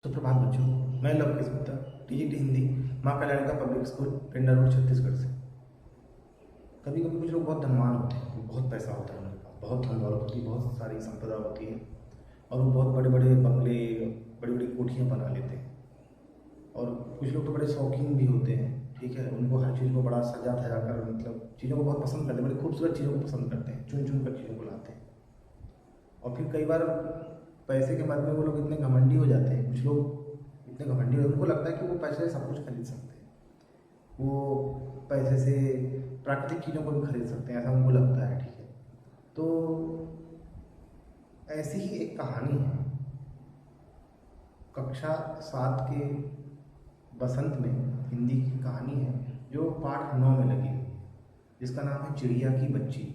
सुप्रभात बच्चों, मैं लवकेश गुप्ता, टीजीटी हिंदी, माँ कल्याणी का पब्लिक स्कूल, पेंडा रोड, छत्तीसगढ़ से। कभी कभी कुछ लोग बहुत धनवान होते हैं, बहुत पैसा होता है उनके पास, बहुत धन दौलत होती है, बहुत सारी संपदा होती है और वो बहुत बड़े बड़े बंगले, बड़ी बड़ी कोठियाँ बना लेते हैं। और कुछ लोग तो बड़े शौकीन भी होते हैं, ठीक है, उनको हर चीज़ को बड़ा सजा धजा कर, मतलब चीज़ों को बहुत पसंद करते हैं, बड़ी खूबसूरत चीज़ों को पसंद करते हैं, चुन चुन कर चीज़ों को लाते हैं। और फिर कई बार पैसे के बाद में वो लोग इतने घमंडी हो जाते हैं, कुछ लोग इतने घमंडी हो, उनको लगता है कि वो पैसे से सब कुछ खरीद सकते हैं, वो पैसे से प्राकृतिक चीज़ों को भी खरीद सकते हैं, ऐसा उनको लगता है, ठीक है। तो ऐसी ही एक कहानी है कक्षा 7 के बसंत में, हिंदी की कहानी है जो पाठ 9 में लगी हुई है, जिसका नाम है चिड़िया की बच्ची।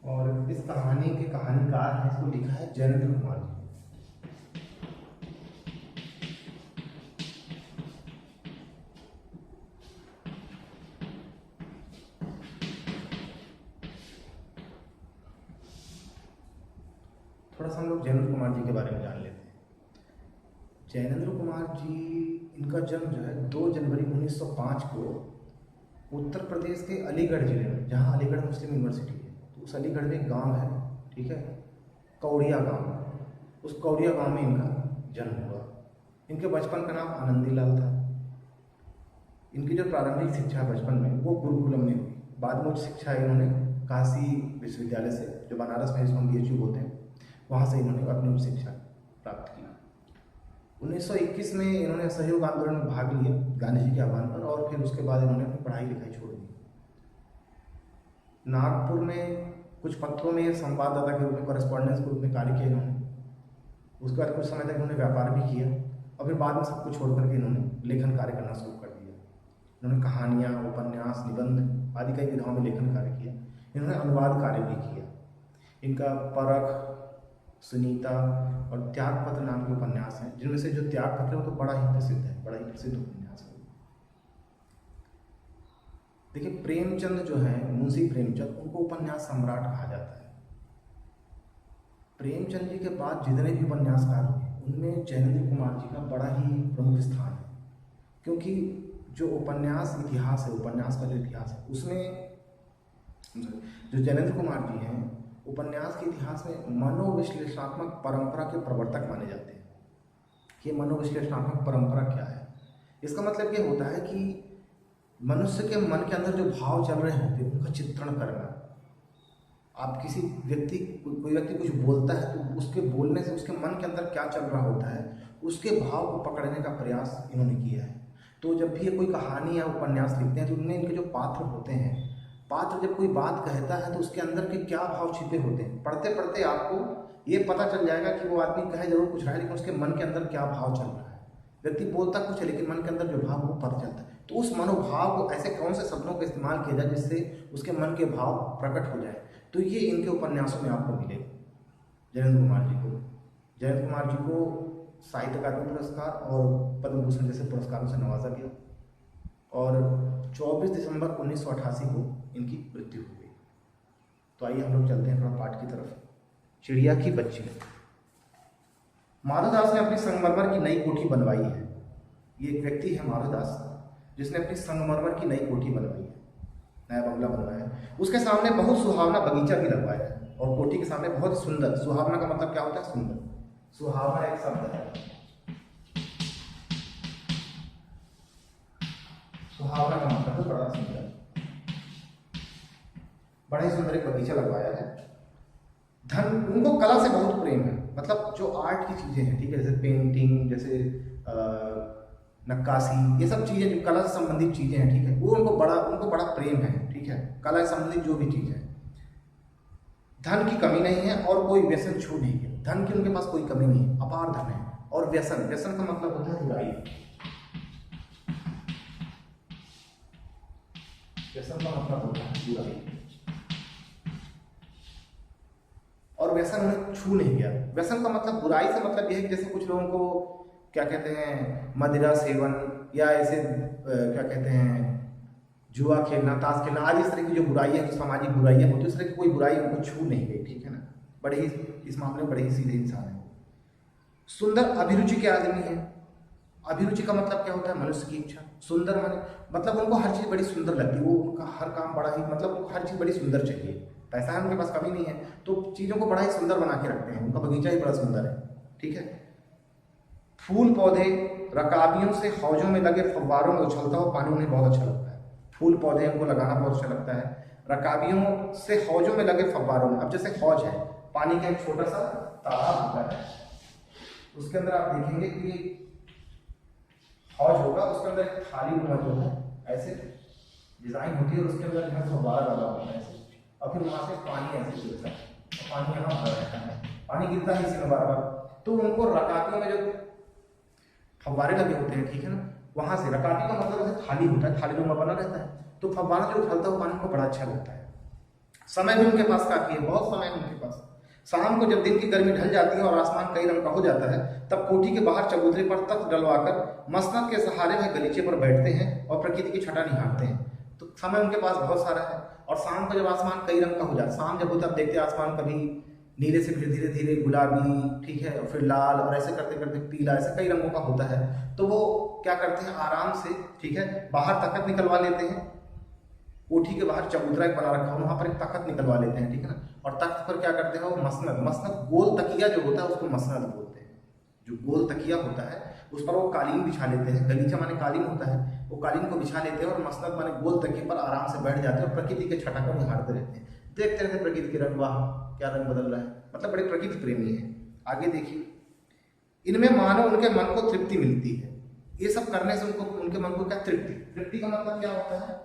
और इस कहानी के कहानीकार हैं, इसको लिखा है जयेंद्र कुमार जी। थोड़ा सा हम लोग जयेंद्र कुमार जी के बारे में जान लेते हैं। जयेंद्र कुमार जी, इनका जन्म जो है 2 जनवरी 1905 को उत्तर प्रदेश के अलीगढ़ जिले में, जहाँ अलीगढ़ मुस्लिम यूनिवर्सिटी है, तो उस अलीगढ़ में एक गांव है, ठीक है, कौड़िया गांव। उस कौड़िया गांव में इनका जन्म हुआ। इनके बचपन का नाम आनंदी लाल था। इनकी जो प्रारंभिक शिक्षा बचपन में वो गुरुकुलम में हुई। बाद में उच्च शिक्षा इन्होंने काशी विश्वविद्यालय से, जो बनारस में इसको BHU होते हैं, वहाँ से इन्होंने अपनी उच्च शिक्षा प्राप्त की। 1921 में इन्होंने असहयोग आंदोलन में भाग लिया गांधी जी के आह्वान पर, और फिर उसके बाद इन्होंने अपनी पढ़ाई लिखाई छोड़ दी। नागपुर में कुछ पत्रों में संवाददाता के रूप में, कॉरेस्पॉन्डेंस के रूप में कार्य किया इन्होंने। उसके बाद कुछ समय तक इन्होंने व्यापार भी किया और फिर बाद में सब कुछ छोड़ करके इन्होंने लेखन कार्य करना शुरू कर दिया। इन्होंने कहानियाँ, उपन्यास, निबंध आदि कई विधाओं में लेखन कार्य किया। इन्होंने अनुवाद कार्य भी किया। इनका परख, सुनीता और त्यागपत्र नाम के उपन्यास हैं, जिनमें से जो त्यागपत्र है वो तो बड़ा ही प्रसिद्ध है, बड़ा ही प्रसिद्ध उपन्यास है। देखिए, प्रेमचंद जो है, मुंशी प्रेमचंद, उनको उपन्यास सम्राट कहा जाता है। प्रेमचंद जी के बाद जितने भी उपन्यासकार हुए, उनमें जयेंद्र कुमार जी का बड़ा ही प्रमुख स्थान है, क्योंकि जो उपन्यास इतिहास है, उपन्यास का जो इतिहास है, उसमें जो जयेंद्र कुमार जी हैं, उपन्यास के इतिहास में मनोविश्लेषणात्मक परंपरा के प्रवर्तक माने जाते हैं। कि मनोविश्लेषणात्मक परंपरा क्या है? इसका मतलब ये होता है कि मनुष्य के मन के अंदर जो भाव चल रहे होते हैं, उनका चित्रण करना। आप किसी व्यक्ति, कोई व्यक्ति कुछ बोलता है तो उसके बोलने से उसके मन के अंदर क्या चल रहा होता है, उसके भाव को पकड़ने का प्रयास इन्होंने किया है। तो जब भी ये कोई कहानी या उपन्यास लिखते हैं तो उनमें इनके जो पात्र होते हैं, पात्र जब कोई बात कहता है तो उसके अंदर के क्या भाव छिपे होते हैं, पढ़ते पढ़ते आपको ये पता चल जाएगा कि वो आदमी कहे जरूर कुछ रहा है, लेकिन उसके मन के अंदर क्या भाव चल रहा है। व्यक्ति बोलता कुछ है लेकिन मन के अंदर जो भाव वो पता चलता है। तो उस मनोभाव को ऐसे कौन से शब्दों का इस्तेमाल किया जाए जिससे उसके मन के भाव प्रकट हो जाए, तो ये इनके उपन्यासों में आपको मिलेगा। जयेंद्र कुमार जी को साहित्य अकादमी पुरस्कार और पद्म भूषण जैसे पुरस्कारों से नवाजा गया और 24 दिसंबर 1988 को इनकी मृत्यु हो गई। तो आइए हम लोग चलते हैं थोड़ा पाठ की तरफ। चिड़िया की बच्ची। माधवदास ने अपनी संगमरमर की नई कोठी बनवाई है। ये एक व्यक्ति है माधवदास, जिसने अपनी संगमरमर की नई कोठी बनवाई है, नया बंगला बनवाया है। उसके सामने बहुत सुहावना बगीचा भी लगवाया है और कोठी के सामने बहुत सुंदर, सुहावना का मतलब क्या होता है? सुंदर। सुहावना एक शब्द है, सुहावना का मतलब है बड़ा सुंदर, बड़ा ही सुंदर एक बगीचा लगवाया है। धन, उनको कला से बहुत प्रेम है, मतलब जो आर्ट की चीजें हैं, ठीक है, जैसे पेंटिंग, जैसे नक्काशी, ये सब चीजें जो कला से संबंधित चीजें हैं, ठीक है, वो उनको बड़ा प्रेम है, ठीक है, कला से संबंधित जो भी चीज है। धन की कमी नहीं है और कोई व्यसन छू नहीं है। धन की उनके पास कोई कमी नहीं है, अपार धन है। और व्यसन, व्यसन का मतलब होता है बुराई। व्यसन का मतलब होता है बुराई, और व्यसन उन्हें छू नहीं गया। व्यसन का मतलब बुराई से मतलब यह है कि जैसे कुछ लोगों को क्या कहते हैं मदिरा सेवन, या ऐसे क्या कहते हैं जुआ खेलना, ताश खेलना आदि इस तरह की जो बुराइयाँ, जो सामाजिक बुराइयाँ होती है, उस तरह की कोई बुराई उनको छू नहीं गई, ठीक है ना। बड़े ही इस मामले में बड़े ही सीधे इंसान है। सुंदर अभिरुचि के आदमी है। अभिरुचि का मतलब क्या होता है? मनुष्य की इच्छा। सुंदर माने मतलब उनको हर चीज़ बड़ी सुंदर लगती है, वो उनका हर काम बड़ा ही मतलब उनको हर चीज़ बड़ी सुंदर चाहिए। पैसा है उनके पास, कमी नहीं है, तो चीज़ों को बड़ा ही सुंदर बना के रखते हैं, उनका बगीचा ही बड़ा सुंदर है, ठीक है। फूल पौधे, रकाबियों से हौजों में लगे फव्वारों में उछलता हुआ पानी उन्हें बहुत अच्छा लगता है। फूल पौधे उनको लगाना बहुत अच्छा लगता है। रकाबियों से हौजों में लगे फव्वारों में, अब जैसे हौज है, पानी का एक छोटा सा तालाब होता है, उसके अंदर आप देखेंगे कि हौज होगा, उसके अंदर एक थाली नुमा जो है ऐसे डिजाइन होती है, और उसके अंदर यहाँ फव्वारा लगा होता है ऐसे, और फिर वहां से पानी ऐसे गिरता है, और पानी यहाँ भरा रहता है, पानी गिरता है इसी में बार बार। तो उनको रकाबियों में जो फव्वारे लगे होते हैं, ठीक है ना, वहां से, रकाबी का मतलब ऐसे थाली होता है, थाली नुमा बना रहता है, तो फव्वारा जो उछलता हुआ पानी को बड़ा अच्छा लगता है। समय भी उनके पास काफी है, बहुत समय है उनके पास। शाम को जब दिन की गर्मी ढल जाती है और आसमान कई रंग का हो जाता है, तब कोठी के बाहर चबूतरे पर तख्त डलवाकर मसनद के सहारे वह गलीचे पर बैठते हैं और प्रकृति की छटा निहारते हैं। तो समय उनके पास बहुत सारा है, और शाम को जब आसमान कई रंग का हो जाता है, शाम जब होता है आप देखते हैं आसमान कभी नीले से फिर धीरे धीरे गुलाबी, ठीक है, और फिर लाल, और ऐसे करते करते पीला, ऐसे कई रंगों का होता है, तो वो क्या करते हैं आराम से, ठीक है, बाहर तख्त निकलवा लेते हैं। कोठी के बाहर चबूतरा एक बना रखा है, वहां पर एक तख्त निकलवा लेते हैं, ठीक है ना, और तख्त पर क्या करते हैं वो मसनद, मसनद गोल तकिया जो होता है उसको मसनद बोलते हैं। जो गोल तकिया होता है उस पर वो कालीन बिछा लेते हैं, गलीचा माने कालीन होता है, वो कालीन को बिछा लेते हैं, और मसनद माने गोल तकिए पर आराम से बैठ जाते हैं और प्रकृति के छटा को निहारते रहते हैं, देखते रहते प्रकृति के रंग, वाह क्या रंग बदल रहा है, मतलब बड़े प्रकृति प्रेमी है। आगे देखिए, इनमें मानो उनके मन को तृप्ति मिलती है। ये सब करने से उनको, उनके मन को क्या तृप्ति, तृप्ति का मतलब क्या होता है?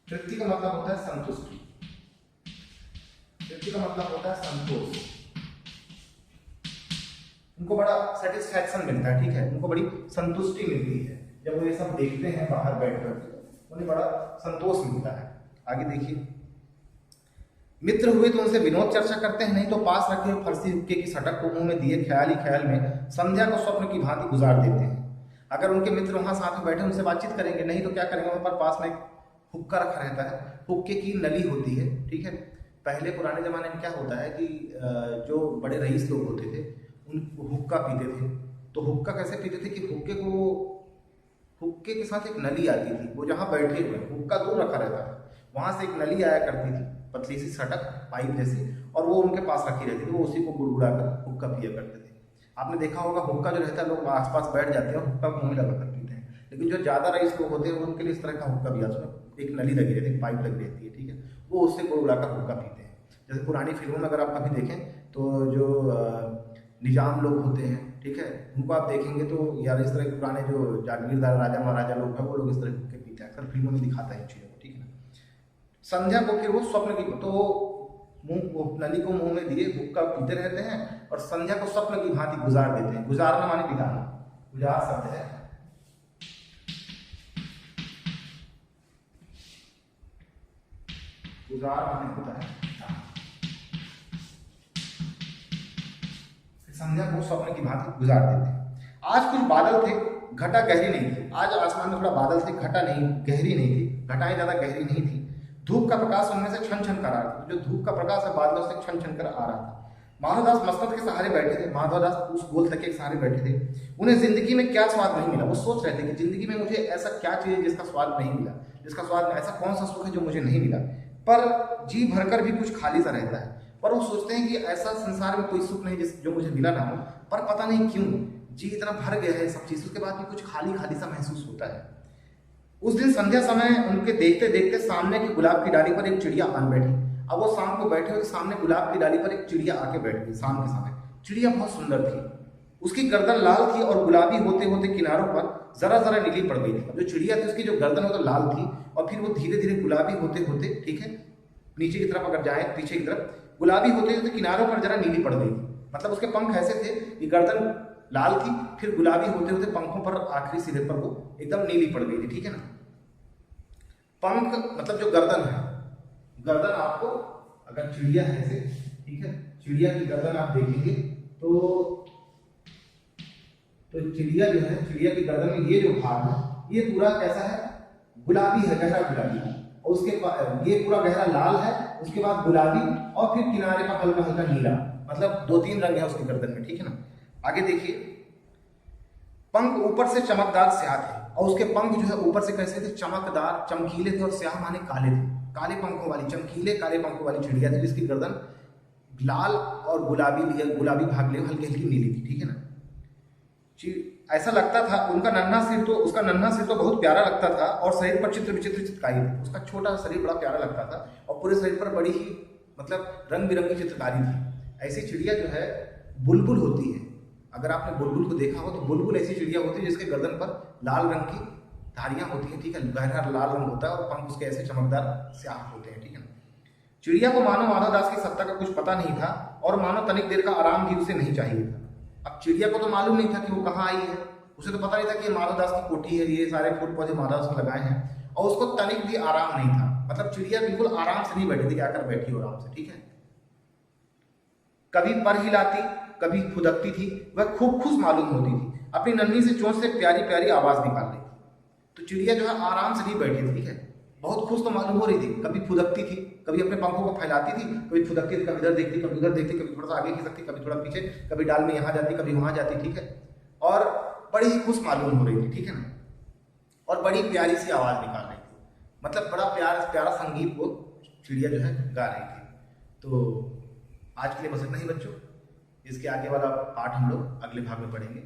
तृप्ति का मतलब होता है संतुष्टि, तृप्ति का मतलब होता है संतोष। उनको बड़ा सेटिस्फैक्शन मिलता है, ठीक है, उनको बड़ी संतुष्टि मिलती है जब वो ये सब देखते हैं बाहर बैठकर, उन्हें बड़ा संतोष मिलता है। आगे देखिए, मित्र हुए तो उनसे विनोद चर्चा करते हैं, नहीं तो पास रखे हुए फरसी हुक्के की सटक को मुंह में दिए ख्याल ही ख्याल में संध्या को स्वप्न की भांति गुजार देते हैं। अगर उनके मित्र वहां साथ में बैठे उनसे बातचीत करेंगे, नहीं तो क्या करेंगे, वहां पर पास में एक हुक्का रखा रहता है, हुक्के की नली होती है, ठीक है। पहले पुराने जमाने में क्या होता है कि जो बड़े रईस लोग होते थे उन हुक्का पीते थे, तो हुक्का कैसे पीते थे कि हुक्के के साथ एक नली आती थी, वो जहाँ बैठे हुए हुक्का दूर रखा रहता था, वहां से एक नली आया करती थी, पतली सी सटक पाइप जैसी, और वो उनके पास रखी रहती थी, वो उसी को गुड़गुड़ा कर हुक्का पिया करते थे। आपने देखा होगा हुक्का जो रहता है लोग आसपास बैठ जाते हैं और हुक्का को मुंह लगा कर पीते हैं, लेकिन जो ज़्यादा रईस लोग होते हैं उनके लिए इस तरह का हुक्का भी आता है, एक नली लगी रहती है, पाइप लगी रहती है, ठीक है, वो उससे गुड़गुड़ा कर हुक्का पीते हैं। जैसे पुरानी फिल्मों में अगर आप कभी देखें तो जो निजाम लोग होते हैं, ठीक है, उनको आप देखेंगे तो यार इस तरह के पुराने जो जागीरदार राजा महाराजा लोग हैं वो लोग इस तरह के पीते हैं, अक्सर फिल्मों में दिखाता है इन चीज़ों को, ठीक है। संध्या को फिर वो स्वप्न की, तो मुंह नली को मुंह में दिए हुक्का पीते रहते हैं और संध्या को स्वप्न की भांति गुजार देते हैं। गुजारना माने बिताना, गुजार शब्द है, गुजार माने होता है संध्या को स्वप्न की भांति गुजार देते हैं। आज कुछ बादल थे, घटा गहरी नहीं थी, आज आसमान में थोड़ा बादल थे, घटा नहीं गहरी नहीं थी, घटाएं ज्यादा गहरी नहीं थी। धूप का प्रकाश उनमें से छन छन कर आ रहा था, जो धूप का प्रकाश है बादलों से छन छन कर आ रहा था। माधवदास मसनद के सहारे बैठे थे, माधवदास उस गोल तकिए के सहारे बैठे थे। उन्हें जिंदगी में क्या स्वाद नहीं मिला, वो सोच रहे थे कि जिंदगी में मुझे ऐसा क्या चाहिए जिसका स्वाद नहीं मिला, जिसका स्वाद, ऐसा कौन सा सुख है जो मुझे नहीं मिला। पर जी भरकर भी कुछ खाली सा रहता है, पर वो सोचते हैं कि ऐसा संसार में कोई सुख नहीं जो मुझे मिला ना हो, पर पता नहीं क्यों जी इतना भर गया है सब चीज, उसके बाद भी कुछ खाली खाली सा महसूस होता है। उस दिन संध्या समय उनके देखते देखते सामने की गुलाब की डाली पर एक चिड़िया आन बैठी। अब वो शाम को बैठे हुए सामने गुलाब की डाली पर एक चिड़िया आके बैठ गई शाम के समय। चिड़िया बहुत सुंदर थी, उसकी गर्दन लाल थी और गुलाबी होते होते किनारों पर जरा जरा नीली पड़ गई थी। अब जो चिड़िया थी उसकी जो गर्दन वो तो लाल थी और फिर वो धीरे धीरे गुलाबी होते होते, ठीक है, नीचे की तरफ अगर जाए पीछे की तरफ गुलाबी होते होते किनारों पर जरा नीली पड़ गई थी। मतलब उसके पंख ऐसे थे कि गर्दन लाल थी, फिर गुलाबी होते होते पंखों पर आखिरी सिरे पर वो एकदम नीली पड़ गई थी, ठीक है ना। पंख मतलब जो गर्दन है, गर्दन आपको अगर चिड़िया है ऐसे, ठीक है, चिड़िया की गर्दन आप देखेंगे तो चिड़िया जो है, चिड़िया की गर्दन में ये जो भाग है ये पूरा कैसा है, गुलाबी है, गहरा गुलाबी है, और उसके बाद ये पूरा गहरा लाल है, उसके बाद गुलाबी, और फिर किनारे पर हल्का हल्का नीला, मतलब 2-3 रंग है उसकी गर्दन में, ठीक है ना। आगे देखिए, पंख ऊपर से चमकदार स्याह थे, और उसके पंख जो है ऊपर से कैसे थे, चमकदार चमकीले थे, और स्याह माने काले थे, काले पंखों वाली, चमकीले काले पंखों वाली चिड़िया थी, जिसकी गर्दन लाल और गुलाबी भाग ले हल्की हल्की नीली थी, ठीक है ना। ऐसा लगता था उसका नन्हा सिर तो बहुत प्यारा लगता था, और शरीर पर चित्र विचित्र चित्रकारी थी, उसका छोटा शरीर बड़ा प्यारा लगता था, और पूरे शरीर पर बड़ी ही मतलब रंग बिरंगी चित्रकारी थी। ऐसी चिड़िया जो है बुलबुल होती है, अगर आपने बुलबुल को देखा हो तो बुलबुल ऐसी चिड़िया होती है जिसके गर्दन पर लाल रंग की धारियां होती हैं, ठीक है, गहरा लाल रंग होता है, और पंख उसके ऐसे चमकदार स्याह होते हैं, ठीक है। चिड़िया को मानो माधवदास की सत्ता का कुछ पता नहीं था, और मानो तनिक देर का आराम भी उसे नहीं चाहिए था। अब चिड़िया को तो मालूम नहीं था कि वो कहाँ आई है, उसे तो पता नहीं था कि ये माधवदास की कोठी है, ये सारे फूल पौधे माधवदास ने लगाए हैं, और उसको तनिक भी आराम नहीं था, मतलब चिड़िया बिल्कुल आराम से नहीं बैठी थी, आकर बैठी हो आराम से, ठीक है। कभी पर हिलाती, कभी खुदकती थी, वह खूब खुश मालूम होती थी, अपनी नन्ही से चोंच से प्यारी प्यारी आवाज निकाल रही थी। तो चिड़िया जो है आराम से नहीं बैठी थी, ठीक है, बहुत खुश तो मालूम हो रही थी, कभी फुदकती थी, कभी अपने पंखों को फैलाती थी, कभी फुदकती थी, कभी इधर देखती, कभी उधर देखती, कभी थोड़ा सा आगे खिसकती, कभी थोड़ा पीछे, कभी डाल में यहाँ जाती, कभी वहां जाती, ठीक है, और बड़ी ही खुश मालूम हो रही थी, ठीक है ना, और बड़ी प्यारी सी आवाज निकाल रही थी, मतलब बड़ा प्यारा संगीत वो चिड़िया जो है गा रही थी। तो आज के लिए बस इतना ही बच्चों, इसके आगे वाला पाठ हम लोग अगले भाग में पढ़ेंगे।